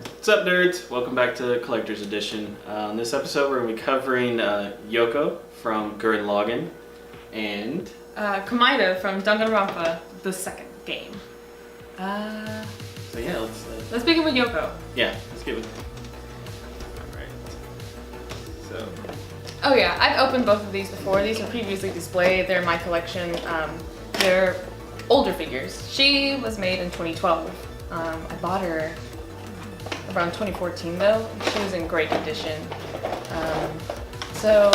What's up, nerds? Welcome back to Collector's Edition. On this episode, we're going to be covering Yoko from Gurren Lagann and Komaeda from Danganronpa, the second game. So yeah, let's begin with Yoko. Yeah, let's get with. All right. So. Oh yeah, I've opened both of these before. These were previously displayed. They're in my collection. They're older figures. She was made in 2012. I bought her around 2014 though. She was in great condition. So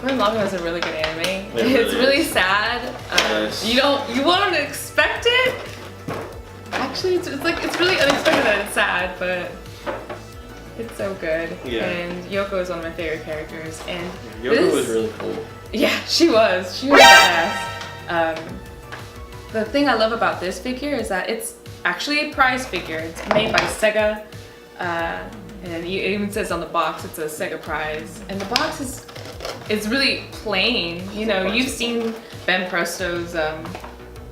Gurren Lagann is a really good anime. It's really sad. You won't expect it. Actually, it's really unexpected that it's sad, but it's so good. Yeah. And Yoko is one of my favorite characters. And Yoko was really cool. Yeah, she was. She was badass. The thing I love about this figure is that it's actually a prize figure. It's made by Sega, and it even says on the box it's a Sega prize. And the box is really plain. You know, you've seen Ben Presto's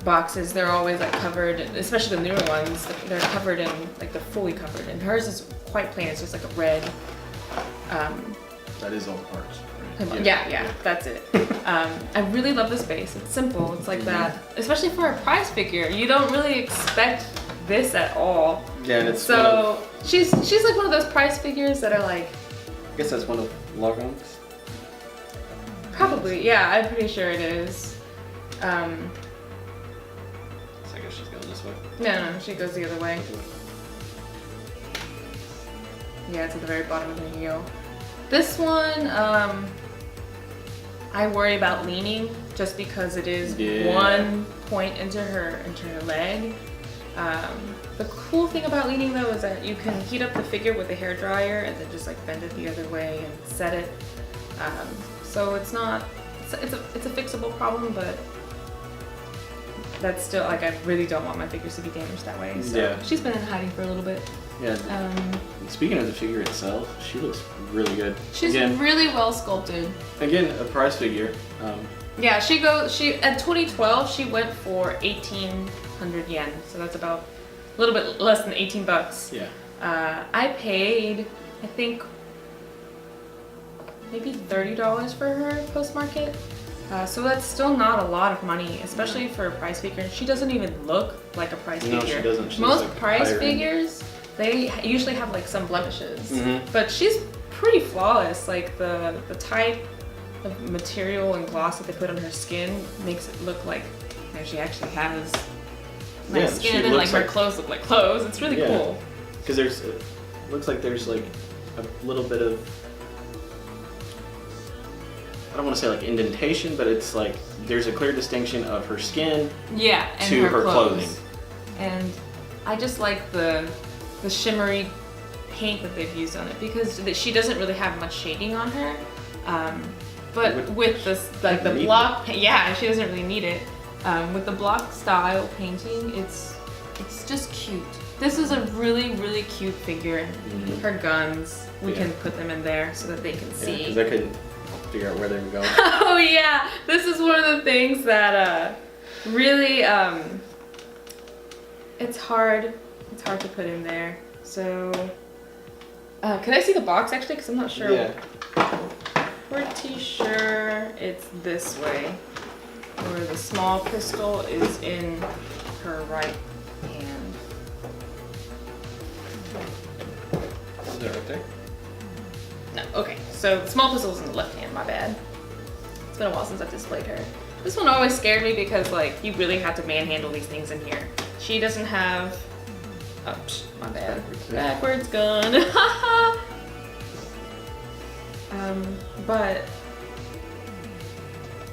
boxes. They're always like covered, especially the newer ones. They're covered in like they're fully covered. And hers is quite plain. It's just like a red. That is all parts. Right? Yeah, that's it. I really love this base. It's simple. It's like that, especially for a prize figure. You don't really expect this at all. Yeah, and it's so she's like one of those prize figures that are like. I guess that's one of Lagann's. Probably, yeah. I'm pretty sure it is. So I guess she's going this way. No, she goes the other way. Yeah, it's at the very bottom of the heel. This one, I worry about leaning just because it is one point into her leg. The cool thing about leaning though is that you can heat up the figure with a hairdryer and then just like bend it the other way and set it. So it's a fixable problem, but that's still like I really don't want my figures to be damaged that way. So yeah. She's been in hiding for a little bit. Yeah. Speaking of the figure itself, she looks really good. She's really well sculpted. Again, a prize figure. Yeah, she at 2012 she went for 1,800 yen, so that's about a little bit less than 18 bucks. Yeah. I paid, I think, maybe $30 for her post market. So that's still not a lot of money, especially for a prize figure. She doesn't even look like a prize figure. No, she doesn't. She Most looks like prize figures, they usually have like some blemishes, but she's pretty flawless. Like the type of material and gloss that they put on her skin makes it look like she actually has nice skin, and like her clothes look like clothes. It's really cool. Because it looks like there's like a little bit of, I don't want to say like indentation, but it's like there's a clear distinction of her skin to her clothing. And I just like the shimmery paint that they've used on it because she doesn't really have much shading on her. But with this like the block, she doesn't really need it. With the block style painting, it's just cute. This is a really, really cute figure. Her guns, we can put them in there so that they can see. Because I couldn't figure out where they were going. Oh yeah, this is one of the things that really it's hard to put in there. So can I see the box actually? Because I'm not sure. Yeah. Pretty sure it's this way, where the small pistol is in her right hand. Is that right there? No, okay. So the small pistol is in the left hand, my bad. It's been a while since I've displayed her. This one always scared me because like you really have to manhandle these things in here. She doesn't have, my bad. Backwards gun. But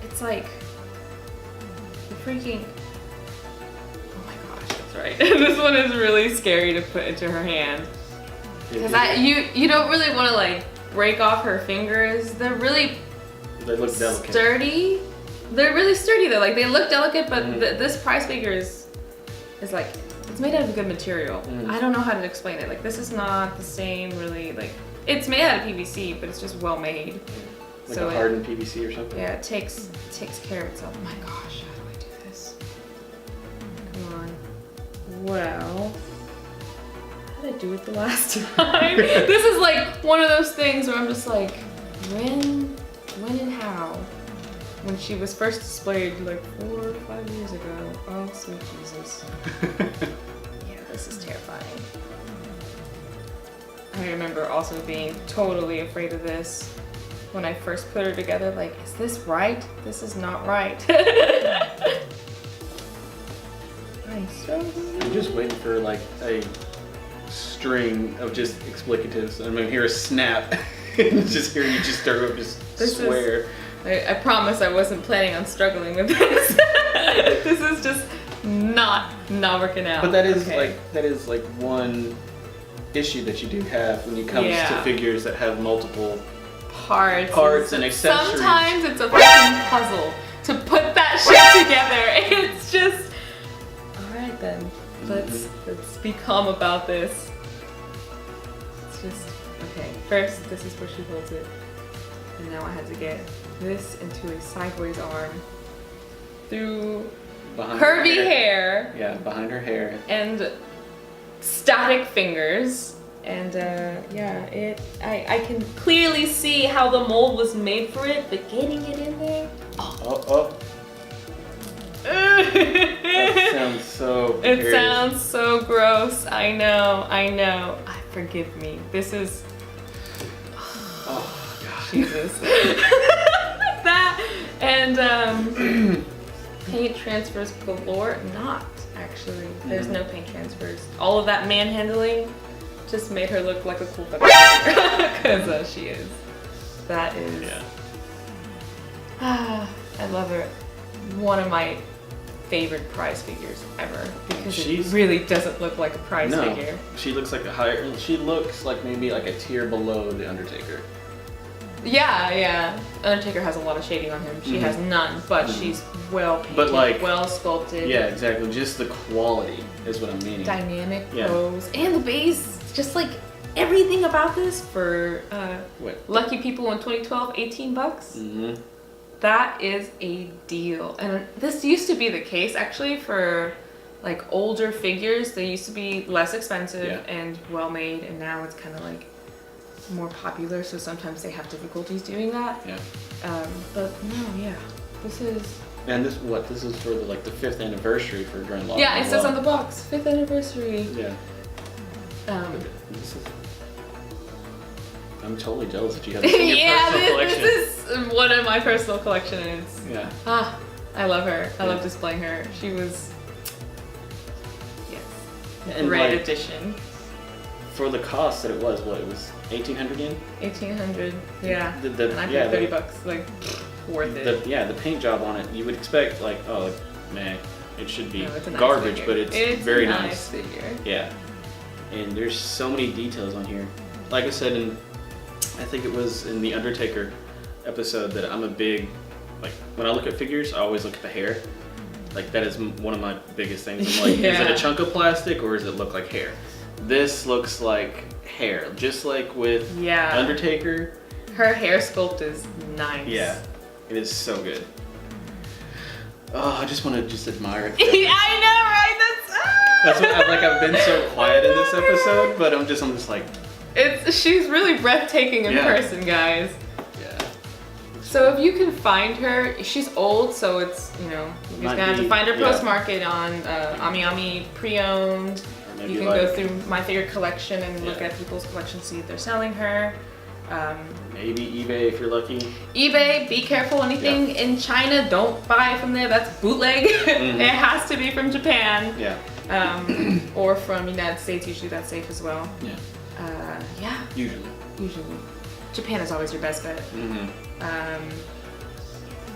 it's like the freaking, oh my gosh, that's right. This one is really scary to put into her hand. Because you don't really want to like break off her fingers. They look delicate. Sturdy. They're really sturdy though. Like they look delicate, but this prize figure is like it's made out of good material. I don't know how to explain it. Like this is not the same really like it's made out of PVC, but it's just well made. Like so a hardened PVC or something. Yeah, it takes care of itself. Oh my gosh, how do I do this? Come on. Well, How did I do it the last time? This is like one of those things where I'm just like, when and how? When she was first displayed like 4 or 5 years ago. Oh, sweet Jesus. Yeah, this is terrifying. I remember also being totally afraid of this when I first put her together. Like, is this right? This is not right. I'm so I'm just waiting for like a string of just explicatives. I'm gonna hear a snap and just hear you just start up, just swear. I promise I wasn't planning on struggling with this. This is just not working out. But that is like one issue that you do have when it comes to figures that have multiple parts and accessories. Sometimes it's a fucking puzzle to put that shit together. It's just, all right then, let's be calm about this. It's just, okay, first this is where she holds it. And now I had to get this into a sideways arm through curvy hair. Yeah, behind her hair. And static fingers. And I can clearly see how the mold was made for it, but getting it in there. Oh. That sounds so It sounds so gross. I know. Forgive me. This is. Oh gosh. Jesus. That and paint transfers galore. Not actually. There's no paint transfers. All of that manhandling just made her look like a cool feather because she is. That is. Yeah. I love her. One of my favorite prize figures ever because it really doesn't look like a prize figure. She looks like she looks like maybe like a tier below the Undertaker. Yeah. Undertaker has a lot of shading on him. She has none, but she's well painted, well sculpted. Yeah, exactly. Just the quality is what I'm meaning. Dynamic pose. And the base. Just like everything about this for lucky people in 2012, $18. Mm-hmm. That is a deal. And this used to be the case actually for like older figures. They used to be less expensive and well made, and now it's kind of like more popular, so sometimes they have difficulties doing that. Yeah. But no, this is. And this is for the 5th anniversary for Gurren Lagann. Yeah, it says on the box, 5th anniversary. Yeah. I'm totally jealous that you have this in your personal collection. This is one of my personal collections. Yeah. I love her. I love displaying her. She was and great addition. For the cost that it was 1,800 yen? 1,800, yeah. And I paid $30, like worth it. The paint job on it, you would expect it should be it's a nice garbage, figure. but it's very nice. Figure. Yeah. And there's so many details on here. Like I said, I think it was in the Undertaker episode that I'm a big, when I look at figures, I always look at the hair. Like, that is one of my biggest things. I'm like, is it a chunk of plastic or does it look like hair? This looks like hair, just like with Undertaker. Her hair sculpt is nice. Yeah, it is so good. Oh, I just want to admire it. I know, right? That's what I've been so quiet in this episode, but I'm just like. She's really breathtaking in person, guys. Yeah. So if you can find her, she's old, so it's, you're just gonna have to find her post-market on Ami Ami pre-owned. You can go through My Figure Collection and look at people's collections, see if they're selling her. Maybe eBay if you're lucky. eBay, be careful. Anything in China, don't buy from there. That's bootleg. It has to be from Japan. Yeah. Or from United States. Usually that's safe as well. Yeah. Usually. Japan is always your best bet.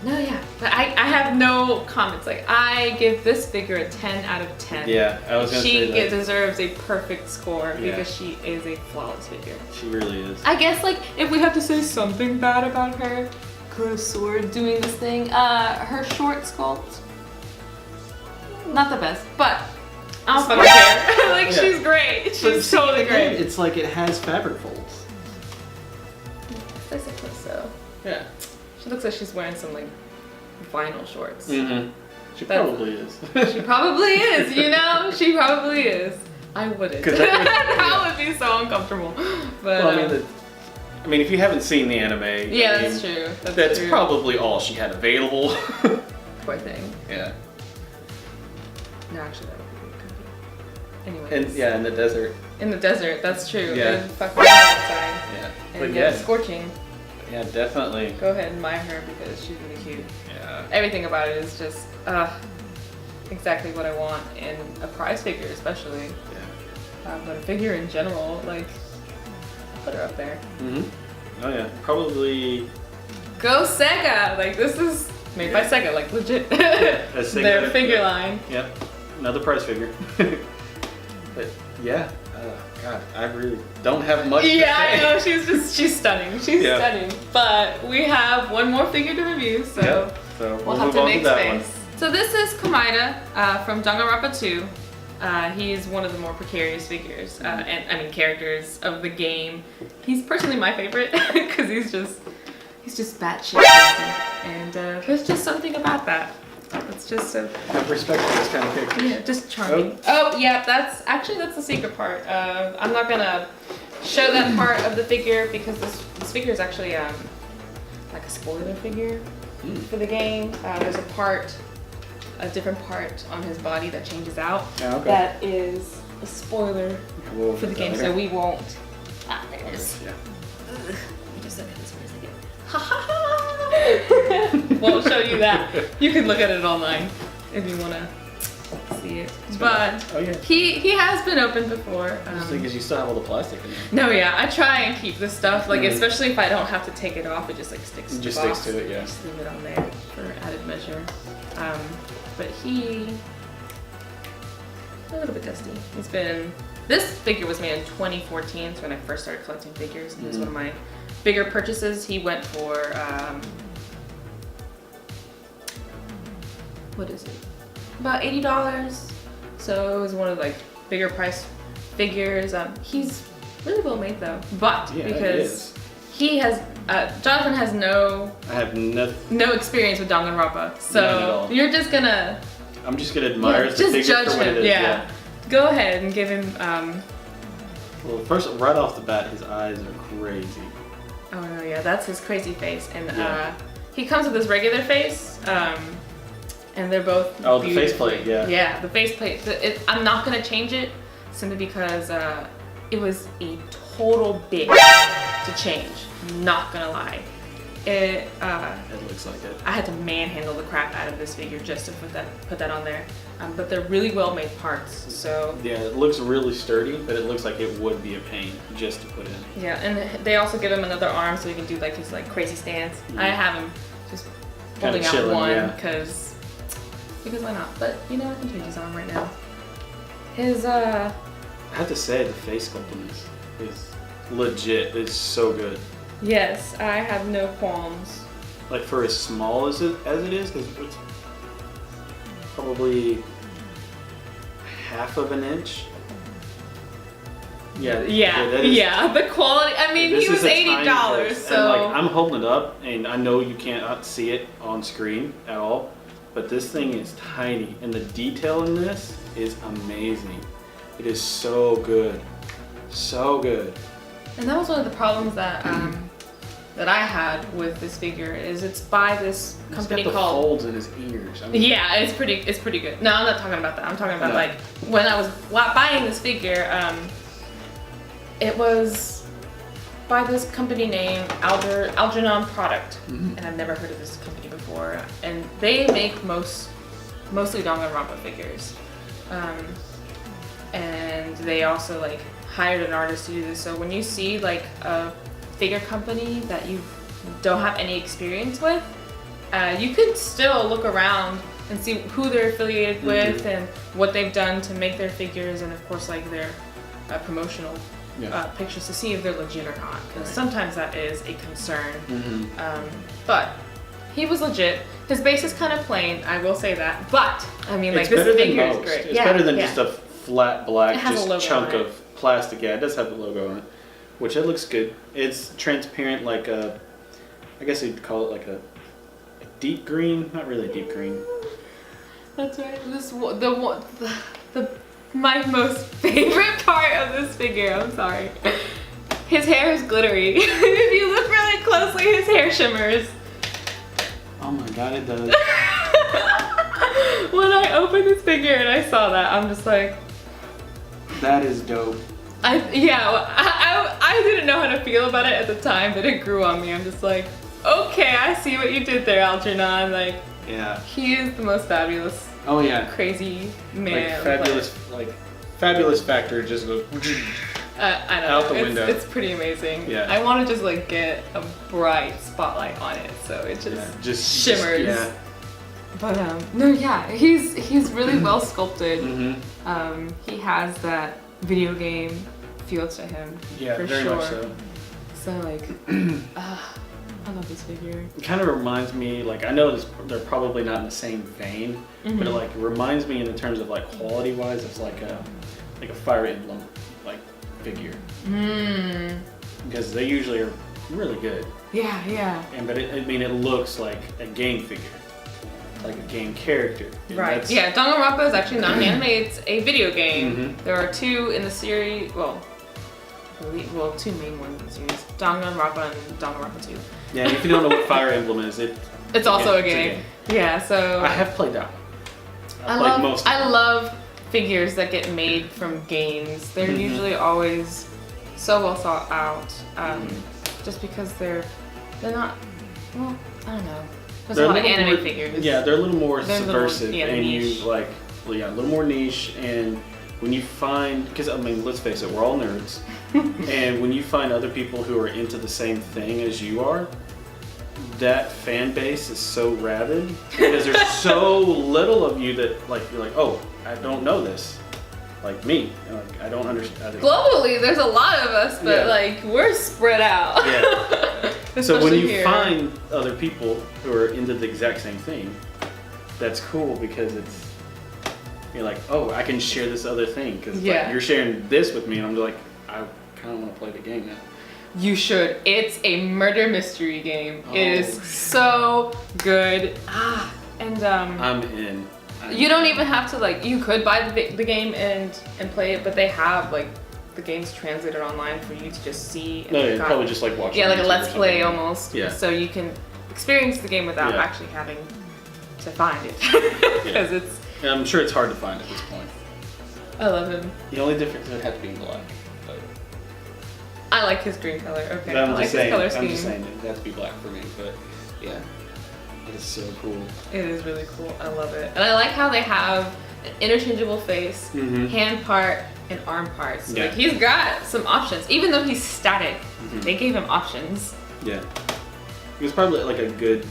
But I have no comments. Like, I give this figure a 10 out of 10. Yeah, I was gonna say that. She deserves a perfect score because she is a flawless figure. She really is. I guess, if we have to say something bad about her, connoisseur doing this thing, her short sculpt, not the best, but I don't fucking care. She's great. She's totally great. It's like it has fabric folds. I suppose so. Yeah. She looks like she's wearing some vinyl shorts. She probably is. She probably is, She probably is. I wouldn't. That would be so uncomfortable. But well, I mean, if you haven't seen the anime, yeah, that's true. That's true. probably all she had available. Poor thing. Yeah. No, actually, that would be good. Anyways. And yeah, in the desert. In the desert, that's true. Yeah. And fucking outside. Yeah. And But yeah. scorching. Yeah, definitely. Go ahead and admire her because she's really cute. Yeah. Everything about it is just exactly what I want in a prize figure, especially. Yeah. But a figure in general, like, I'll put her up there. Oh yeah, probably. Go Sega! Like, this is made by Sega, like, legit. That's Sega. Their figure line. Yep. Another prize figure. But yeah. God, I really don't have much to say. I know, she's stunning. She's stunning. But we have one more figure to review, so, so we'll have to make space. So this is Komaeda from Danganronpa 2. He's one of the more precarious figures, and I mean characters of the game. He's personally my favorite because he's just batshit crazy, and there's just something about that. It's just so. I have respect for this kind of character. Yeah, just charming. Oh yeah, that's the secret part. I'm not gonna show that part of the figure because this figure is actually like a spoiler figure for the game. There's a different part on his body that changes out. Oh, okay. That is a spoiler for the game, so we won't. There it is. Yeah. Ugh. Just look at this for a second. Ha ha ha! Won't show you that. You can look at it online if you wanna see it. But he has been opened before. The thing is, you still have all the plastic in there. No, yeah, I try and keep this stuff, like especially if I don't have to take it off, it just like sticks to the box. Sticks to it, yeah. Just leave it on there for added measure. But a little bit dusty. This figure was made in 2014, so when I first started collecting figures. It was one of my bigger purchases. He went for, what is it? About $80. So it was one of like bigger price figures. He's really well made though, but because he has, Jonathan has I have no experience with Danganronpa, so you're just gonna. I'm just gonna admire the just figure judge for what him. it is. Yeah. Go ahead and give him. Well, first, right off the bat, his eyes are crazy. Oh no, yeah, that's his crazy face, and he comes with his regular face, and they're both. Oh, the faceplate, yeah. Yeah, the faceplate. I'm not gonna change it simply because it was a total bitch to change. Not gonna lie. It looks like it. I had to manhandle the crap out of this figure just to put that on there. But they're really well made parts, so. Yeah, it looks really sturdy, but it looks like it would be a pain just to put in. Yeah, and they also give him another arm so he can do like his like crazy stance. I have him just holding out chilling, one because why not? But you know, I can change his arm right now. His I have to say the face sculpting is legit. It's so good. Yes, I have no qualms. Like for as small as it is, because it's probably half of an inch. Yeah. Yeah. The quality. I mean, he was $80, so. And like I'm holding it up, and I know you can't see it on screen at all, but this thing is tiny, and the detail in this is amazing. It is so good, so good. And that was one of the problems that that I had with this figure is it's by this company called. called. Folds in his ears. I mean, yeah, it's pretty good. No, I'm not talking about that. I'm talking about like when I was buying this figure. It was by this company named Algernon product, and I've never heard of this company before. And they make mostly Danganronpa figures, and they also like hired an artist to do this. So when you see like a figure company that you don't have any experience with, you could still look around and see who they're affiliated with and what they've done to make their figures, and of course like their promotional pictures to see if they're legit or not, because sometimes that is a concern. But he was legit. His base is kind of plain, I will say that, but I mean like this figure is great. It's better than just a flat black just chunk of plastic. Yeah, it does have the logo on it, which it looks good. It's transparent, like a, I guess you'd call it like a deep green. Not really deep green. That's right. The my most favorite part of this figure. I'm sorry. His hair is glittery. If you look really closely, his hair shimmers. Oh my god, it does. When I opened this figure and I saw that, I'm just like, that is dope. I didn't know how to feel about it at the time, but it grew on me. I'm just like, okay, I see what you did there, Algernon. Like, yeah, he is the most fabulous. Oh yeah, crazy man. Fabulous factor just goes. I know. Out the window. It's pretty amazing. Yeah. I want to just like get a bright spotlight on it, so it just shimmers. Yeah. But no, yeah, he's really well sculpted. Mm-hmm. He has that video game feel to him. Yeah, for very sure. much so. So like, I love this figure. It kind of reminds me, like, I know they're probably not in the same vein, but it like reminds me in the terms of like quality wise, it's like a Fire Emblem like figure. Because they usually are really good. Yeah. But it looks like a game figure, like a game character. And Right. Yeah, Danganronpa is actually not an anime; it's a video game. There are two in the series. Well, two main ones in the series: Danganronpa and Danganronpa 2. Yeah, and if you don't know what Fire Emblem is, it's also a game. Yeah, so I have played that one. I love figures that get made from games. They're usually always so well thought out, just because they're not. Well, I don't know. There's a lot of anime figures. Yeah, they're a little more subversive, and niche. a little more niche. And when you find, because I mean, let's face it, we're all nerds, and when you find other people who are into the same thing as you are, that fan base is so rabid because there's so little of you that you're like, oh, I don't know this, like me, I don't understand. Globally, there's a lot of us, but like we're spread out. Yeah. So when you find other people who are into the exact same thing, that's cool because you're like, oh, I can share this other thing because you're sharing this with me, and I'm like, I kind of want to play the game now. You should. It's a murder mystery game. It is so good. And I'm in. You don't even have to you could buy the game and play it, but they have the game's translated online for you to just see. And probably just watch. Yeah, like a let's play almost. Yeah. So you can experience the game without actually having to find it, because it's. And I'm sure it's hard to find at this point. I love him. The only difference would have to be in black. I like his green color. Okay, I like his color scheme. I'm just saying it has to be black for me, but yeah, it is so cool. It is really cool. I love it, and I like how they have an interchangeable face, hand part, and arm parts. Yeah. Like he's got some options, even though he's static. They gave him options. Yeah, it was probably like a good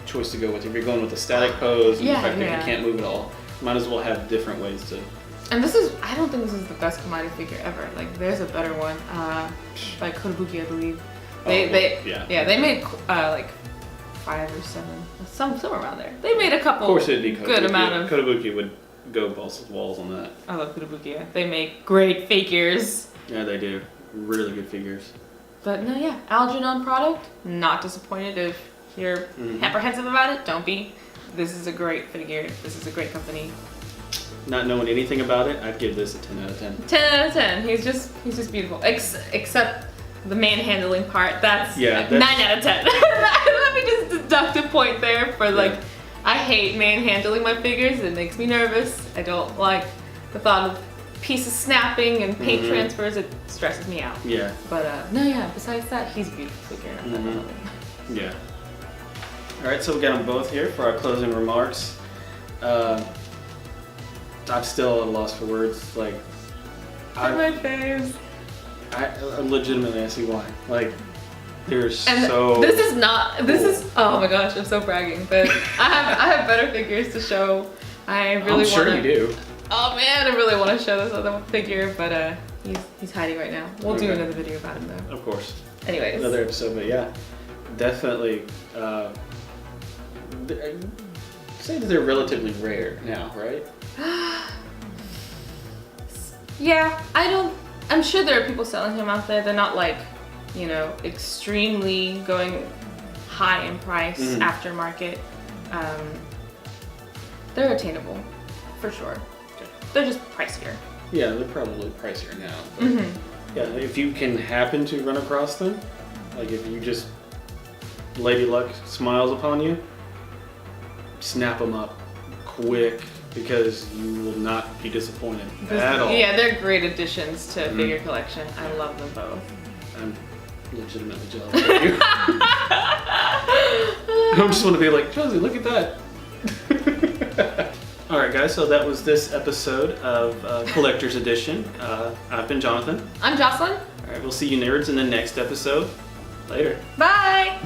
choice to go with. If you're going with a static pose and the fact that you can't move at all, might as well have different ways to. And I don't think this is the best Komaeda figure ever. Like, there's a better one, by Kotobuki, I believe. They made 5 or 7, somewhere around there. They made a couple. Of course, it'd be Kotobuki. Good amount of. Kotobuki would go balls to walls on that. I love Kotobuki. Yeah. They make great figures. Yeah, they do. Really good figures. But no, yeah, Algernon product. Not disappointed. If you're apprehensive about it, don't be. This is a great figure. This is a great company. Not knowing anything about it, I'd give this a 10 out of 10. 10 out of 10. He's just beautiful. Except the manhandling part. That's 9 out of 10. Let me just deduct a point there for I hate manhandling my figures. It makes me nervous. I don't like the thought of pieces snapping and paint transfers. It stresses me out. Yeah. But besides that, he's a beautiful figure. Yeah. All right, so we got them both here for our closing remarks. I'm still at a loss for words. My face. I legitimately, I see why. This is oh my gosh, I'm so bragging, but I have better figures to show. I'm sure you do. Oh man, I really want to show this other figure, but he's hiding right now. We'll do another video about him though. Of course. Anyways. Another episode, but yeah, definitely. Say that they're relatively rare now, right? Yeah, I'm sure there are people selling him out there. They're not extremely going high in price aftermarket. They're attainable, for sure. They're just pricier. Yeah, they're probably pricier now. But yeah, if you can happen to run across them, like if you just Lady Luck smiles upon you, snap them up quick because you will not be disappointed at all. Yeah, they're great additions to a figure collection. I love them both. I'm legitimately jealous of you. I just want to be like, Josie, look at that. Alright guys, so that was this episode of Collector's Edition. I've been Jonathan. I'm Jocelyn. Alright, we'll see you nerds in the next episode. Later. Bye!